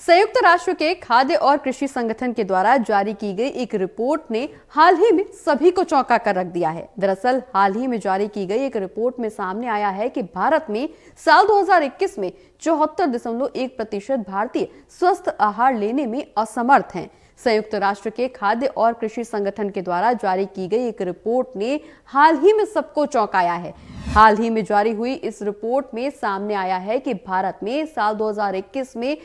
संयुक्त राष्ट्र के खाद्य और कृषि संगठन के द्वारा जारी की गई एक रिपोर्ट ने हाल ही में सभी को चौंका कर रख दिया है। दरअसल हाल ही में जारी की गई एक रिपोर्ट में सामने आया है कि भारत में साल 2021 में 74.1% भारतीय स्वस्थ आहार लेने में असमर्थ हैं। संयुक्त राष्ट्र के खाद्य और कृषि संगठन के द्वारा जारी की गई एक रिपोर्ट ने हाल ही में सबको चौंकाया है। हाल ही में जारी हुई इस रिपोर्ट में सामने आया है कि भारत में साल 2021 में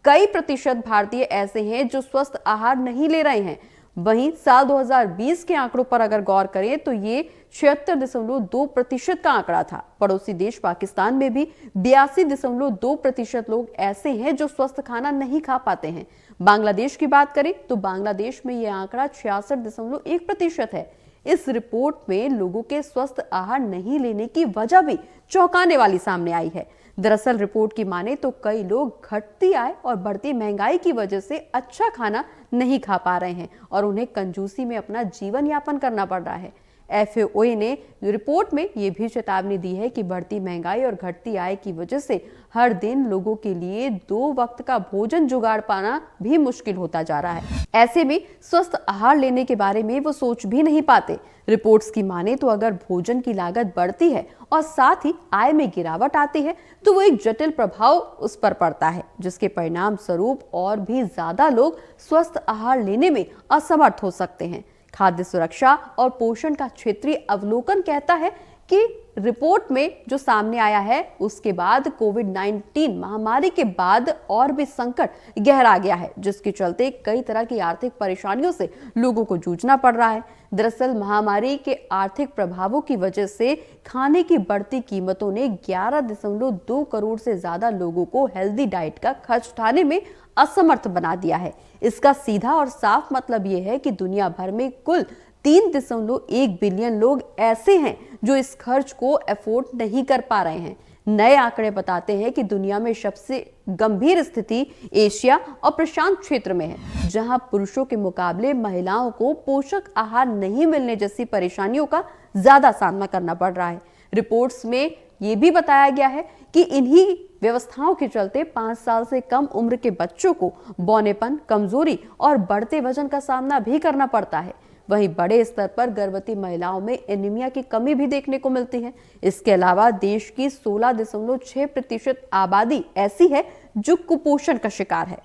कई प्रतिशत भारतीय ऐसे हैं जो स्वस्थ आहार नहीं ले रहे हैं। वहीं साल 2020 के आंकड़ों पर अगर गौर करें तो ये 76.2% का आंकड़ा था। पड़ोसी देश पाकिस्तान में भी 82.2% लोग ऐसे हैं जो स्वस्थ खाना नहीं खा पाते हैं। बांग्लादेश की बात करें तो बांग्लादेश में यह आंकड़ा 66.1% है। इस रिपोर्ट में लोगों के स्वस्थ आहार नहीं लेने की वजह भी चौंकाने वाली सामने आई है। दरअसल रिपोर्ट की माने तो कई लोग घटती आय और बढ़ती महंगाई की वजह से अच्छा खाना नहीं खा पा रहे हैं और उन्हें कंजूसी में अपना जीवन यापन करना पड़ रहा है। FAO ने रिपोर्ट में ये भी चेतावनी दी है कि बढ़ती महंगाई और घटती आय की वजह से हर दिन लोगों के लिए 2 वक्त का भोजन जुगाड़ पाना भी मुश्किल होता जा रहा है। ऐसे में स्वस्थ आहार लेने के बारे में वो सोच भी नहीं पाते। रिपोर्ट्स की माने तो अगर भोजन की लागत बढ़ती है और साथ ही आय में गिरावट आती है तो वो एक जटिल प्रभाव उस पर पड़ता है, जिसके परिणाम स्वरूप और भी ज्यादा लोग स्वस्थ आहार लेने में असमर्थ हो सकते हैं। खाद्य सुरक्षा और पोषण का क्षेत्रीय अवलोकन कहता है कि रिपोर्ट में जो सामने आया है उसके बाद कोविड-19 महामारी के बाद और भी संकट गहरा गया है, जिसके चलते कई तरह की आर्थिक परेशानियों से लोगों को जूझना पड़ रहा है। दरअसल महामारी के आर्थिक प्रभावों की वजह से खाने की बढ़ती कीमतों ने 11.2 करोड़ से ज्यादा लोगों को हेल्दी डाइट का खर्च उठाने में असमर्थ बना दिया है। इसका सीधा और साफ मतलब यह है कि दुनिया भर में कुल 3.1 बिलियन लोग ऐसे हैं जो इस खर्च को अफोर्ड नहीं कर पा रहे हैं। नए आंकड़े बताते हैं कि दुनिया में सबसे गंभीर स्थिति एशिया और प्रशांत क्षेत्र में है, जहां पुरुषों के मुकाबले महिलाओं को पोषक आहार नहीं मिलने जैसी परेशानियों का ज्यादा सामना करना पड़ रहा है। रिपोर्ट्स में ये भी बताया गया है कि इन्हीं व्यवस्थाओं के चलते 5 साल से कम उम्र के बच्चों को बौनेपन, कमजोरी और बढ़ते वजन का सामना भी करना पड़ता है। वहीं बड़े स्तर पर गर्भवती महिलाओं में एनीमिया की कमी भी देखने को मिलती है। इसके अलावा देश की 16.6% आबादी ऐसी है जो कुपोषण का शिकार है।